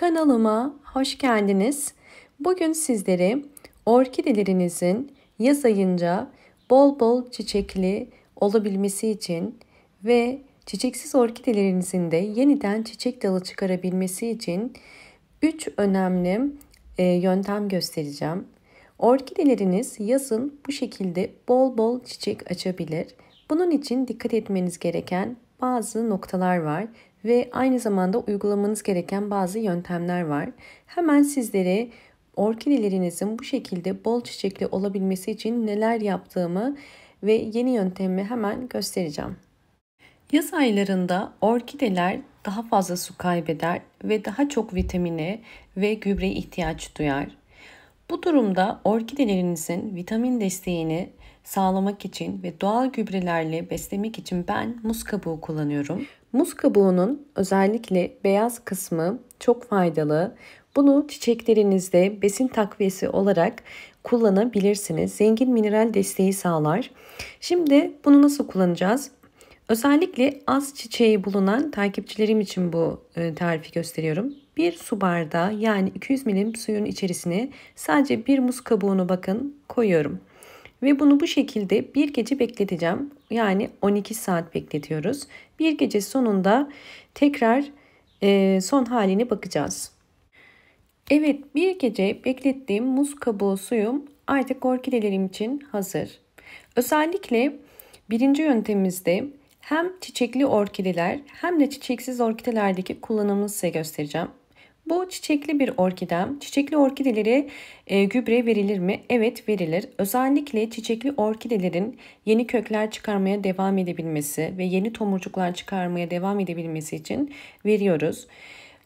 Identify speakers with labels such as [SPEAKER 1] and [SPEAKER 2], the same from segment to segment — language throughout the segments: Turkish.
[SPEAKER 1] Kanalıma hoş geldiniz. Bugün sizlere orkidelerinizin yaz ayınca bol bol çiçekli olabilmesi için ve çiçeksiz orkidelerinizin de yeniden çiçek dalı çıkarabilmesi için 3 önemli yöntem göstereceğim. Orkideleriniz yazın bu şekilde bol bol çiçek açabilir. Bunun için dikkat etmeniz gereken bazı noktalar var ve aynı zamanda uygulamanız gereken bazı yöntemler var. Hemen sizlere orkidelerinizin bu şekilde bol çiçekli olabilmesi için neler yaptığımı ve yeni yöntemi hemen göstereceğim. Yaz aylarında orkideler daha fazla su kaybeder ve daha çok vitamine ve gübreye ihtiyaç duyar. Bu durumda orkidelerinizin vitamin desteğini sağlamak için ve doğal gübrelerle beslemek için ben muz kabuğu kullanıyorum. Muz kabuğunun özellikle beyaz kısmı çok faydalı. Bunu çiçeklerinizde besin takviyesi olarak kullanabilirsiniz. Zengin mineral desteği sağlar. Şimdi bunu nasıl kullanacağız? Özellikle az çiçeği bulunan takipçilerim için bu tarifi gösteriyorum. Bir su bardağı yani 200 milim suyun içerisine sadece bir muz kabuğunu koyuyorum. Ve bunu bu şekilde bir gece bekleteceğim. Yani 12 saat bekletiyoruz. Bir gece sonunda tekrar son haline bakacağız. Evet, bir gece beklettiğim muz kabuğu suyum artık orkidelerim için hazır. Özellikle birinci yöntemimizde hem çiçekli orkideler hem de çiçeksiz orkidelerdeki kullanımını size göstereceğim. Bu çiçekli bir orkidem. Çiçekli orkidelere gübre verilir mi? Evet, verilir. Özellikle çiçekli orkidelerin yeni kökler çıkarmaya devam edebilmesi ve yeni tomurcuklar çıkarmaya devam edebilmesi için veriyoruz.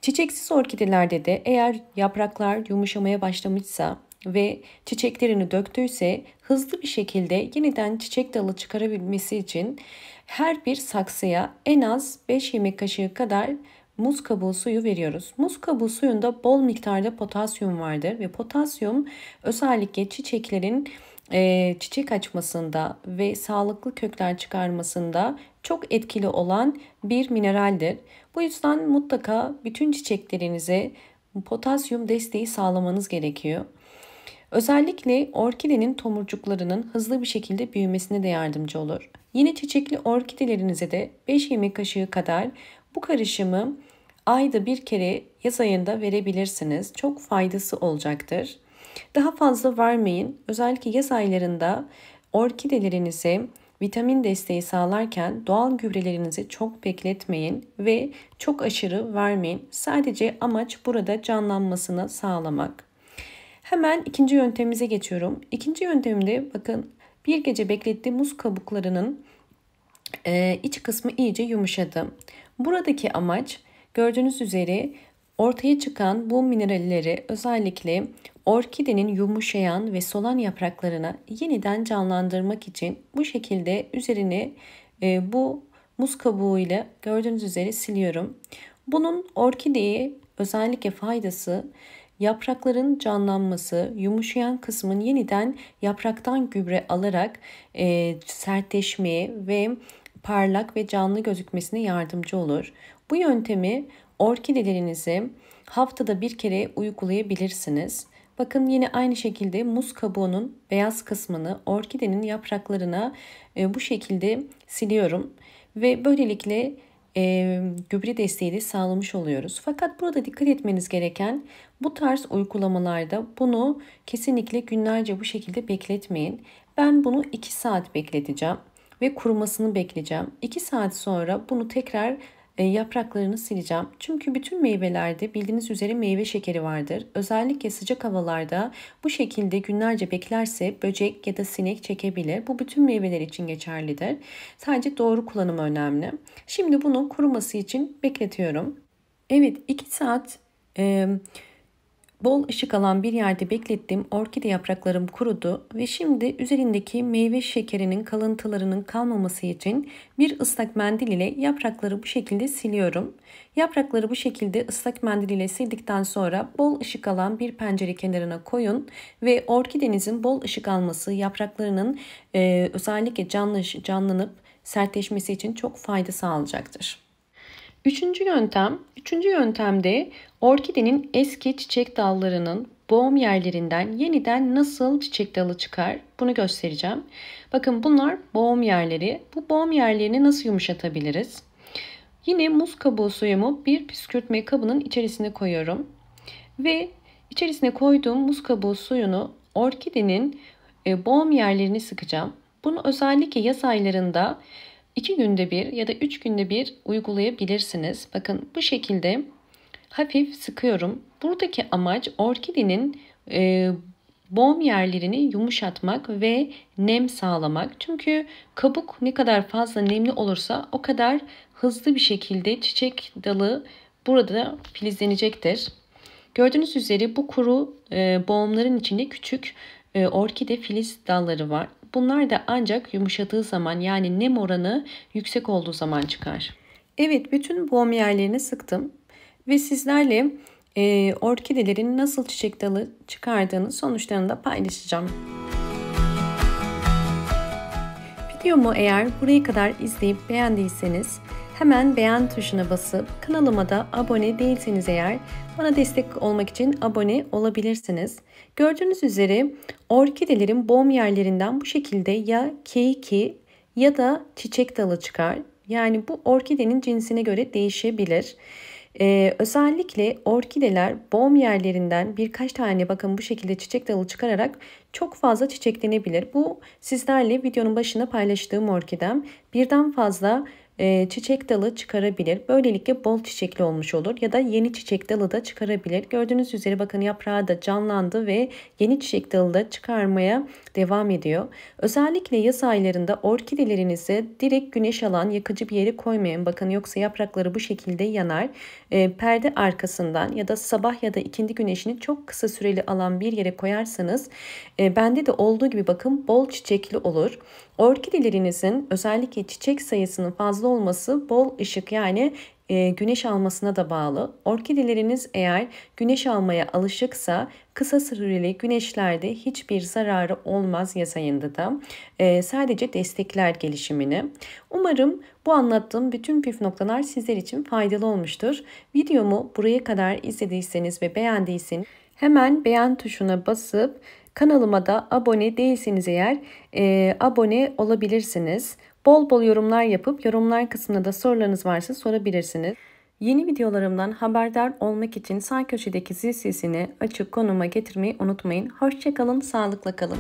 [SPEAKER 1] Çiçeksiz orkidelerde de eğer yapraklar yumuşamaya başlamışsa ve çiçeklerini döktüyse hızlı bir şekilde yeniden çiçek dalı çıkarabilmesi için her bir saksıya en az 5 yemek kaşığı kadar muz kabuğu suyu veriyoruz. Muz kabuğu suyunda bol miktarda potasyum vardır ve potasyum özellikle çiçeklerin çiçek açmasında ve sağlıklı kökler çıkarmasında çok etkili olan bir mineraldir. Bu yüzden mutlaka bütün çiçeklerinize potasyum desteği sağlamanız gerekiyor. Özellikle orkidenin tomurcuklarının hızlı bir şekilde büyümesine de yardımcı olur. Yine çiçekli orkidelerinize de 5 yemek kaşığı kadar bu karışımı ayda bir kere yaz ayında verebilirsiniz. Çok faydası olacaktır. Daha fazla vermeyin. Özellikle yaz aylarında orkidelerinize vitamin desteği sağlarken doğal gübrelerinizi çok bekletmeyin ve çok aşırı vermeyin. Sadece amaç burada canlanmasını sağlamak. Hemen ikinci yöntemimize geçiyorum. İkinci yöntemde bakın bir gece beklettiğim muz kabuklarının iç kısmı iyice yumuşadı. Buradaki amaç gördüğünüz üzere ortaya çıkan bu mineralleri özellikle orkidenin yumuşayan ve solan yapraklarına yeniden canlandırmak için bu şekilde üzerine bu muz kabuğuyla gördüğünüz üzere siliyorum. Bunun orkideye özellikle faydası yaprakların canlanması, yumuşayan kısmın yeniden yapraktan gübre alarak sertleşmeye ve parlak ve canlı gözükmesine yardımcı olur. Bu yöntemi orkidelerinize haftada bir kere uygulayabilirsiniz. Bakın yine aynı şekilde muz kabuğunun beyaz kısmını orkidenin yapraklarına bu şekilde siliyorum. Ve böylelikle gübre desteği de sağlamış oluyoruz. Fakat burada dikkat etmeniz gereken bu tarz uygulamalarda bunu kesinlikle günlerce bu şekilde bekletmeyin. Ben bunu 2 saat bekleteceğim ve kurumasını bekleyeceğim. 2 saat sonra bunu tekrar yapraklarını sileceğim. Çünkü bütün meyvelerde bildiğiniz üzere meyve şekeri vardır. Özellikle sıcak havalarda bu şekilde günlerce beklerse böcek ya da sinek çekebilir. Bu bütün meyveler için geçerlidir. Sadece doğru kullanımı önemli. Şimdi bunu kuruması için bekletiyorum. Evet, 2 saat bol ışık alan bir yerde beklettiğim orkide yapraklarım kurudu ve şimdi üzerindeki meyve şekerinin kalıntılarının kalmaması için bir ıslak mendil ile yaprakları bu şekilde siliyorum. Yaprakları bu şekilde ıslak mendil ile sildikten sonra bol ışık alan bir pencere kenarına koyun ve orkidenizin bol ışık alması yapraklarının özellikle canlanıp sertleşmesi için çok fayda sağlayacaktır. Üçüncü yöntemde orkidenin eski çiçek dallarının boğum yerlerinden yeniden nasıl çiçek dalı çıkar bunu göstereceğim. Bakın bunlar boğum yerleri. Bu boğum yerlerini nasıl yumuşatabiliriz? Yine muz kabuğu suyumu bir püskürtme kabının içerisine koyuyorum. Ve içerisine koyduğum muz kabuğu suyunu orkidenin boğum yerlerini sıkacağım. Bunu özellikle yaz aylarında 2 günde bir ya da 3 günde bir uygulayabilirsiniz. Bakın bu şekilde hafif sıkıyorum. Buradaki amaç orkidenin boğum yerlerini yumuşatmak ve nem sağlamak. Çünkü kabuk ne kadar fazla nemli olursa o kadar hızlı bir şekilde çiçek dalı burada filizlenecektir. Gördüğünüz üzere bu kuru boğumların içinde küçük orkide filiz dalları var. Bunlar da ancak yumuşadığı zaman, yani nem oranı yüksek olduğu zaman çıkar. Evet, bütün boğum yerlerini sıktım ve sizlerle orkidelerin nasıl çiçek dalı çıkardığını, sonuçlarını da paylaşacağım. Videomu eğer buraya kadar izleyip beğendiyseniz hemen beğen tuşuna basıp kanalıma da abone değilseniz eğer bana destek olmak için abone olabilirsiniz. Gördüğünüz üzere orkidelerin boğum yerlerinden bu şekilde ya keiki ya da çiçek dalı çıkar. Yani bu orkidenin cinsine göre değişebilir. Özellikle orkideler boğum yerlerinden birkaç tane bakın bu şekilde çiçek dalı çıkararak çok fazla çiçeklenebilir. Bu sizlerle videonun başında paylaştığım orkidem birden fazla çiçek dalı çıkarabilir. Böylelikle bol çiçekli olmuş olur ya da yeni çiçek dalı da çıkarabilir. Gördüğünüz üzere bakın yaprağı da canlandı ve yeni çiçek dalı da çıkarmaya devam ediyor. Özellikle yaz aylarında orkidelerinizi direkt güneş alan yakıcı bir yere koymayın. Bakın yoksa yaprakları bu şekilde yanar. Perde arkasından ya da sabah ya da ikindi güneşini çok kısa süreli alan bir yere koyarsanız bende de olduğu gibi bakın bol çiçekli olur. Orkidelerinizin özellikle çiçek sayısının fazla olması bol ışık yani güneş almasına da bağlı. Orkideleriniz eğer güneş almaya alışıksa kısa süreli güneşlerde hiçbir zararı olmaz yaz ayında da. Sadece destekler gelişimini. Umarım bu anlattığım bütün püf noktalar sizler için faydalı olmuştur. Videomu buraya kadar izlediyseniz ve beğendiyseniz hemen beğen tuşuna basıp kanalıma da abone değilseniz eğer abone olabilirsiniz. Bol bol yorumlar yapıp yorumlar kısmına da sorularınız varsa sorabilirsiniz. Yeni videolarımdan haberdar olmak için sağ köşedeki zil sesini açıp konuma getirmeyi unutmayın. Hoşça kalın, sağlıkla kalın.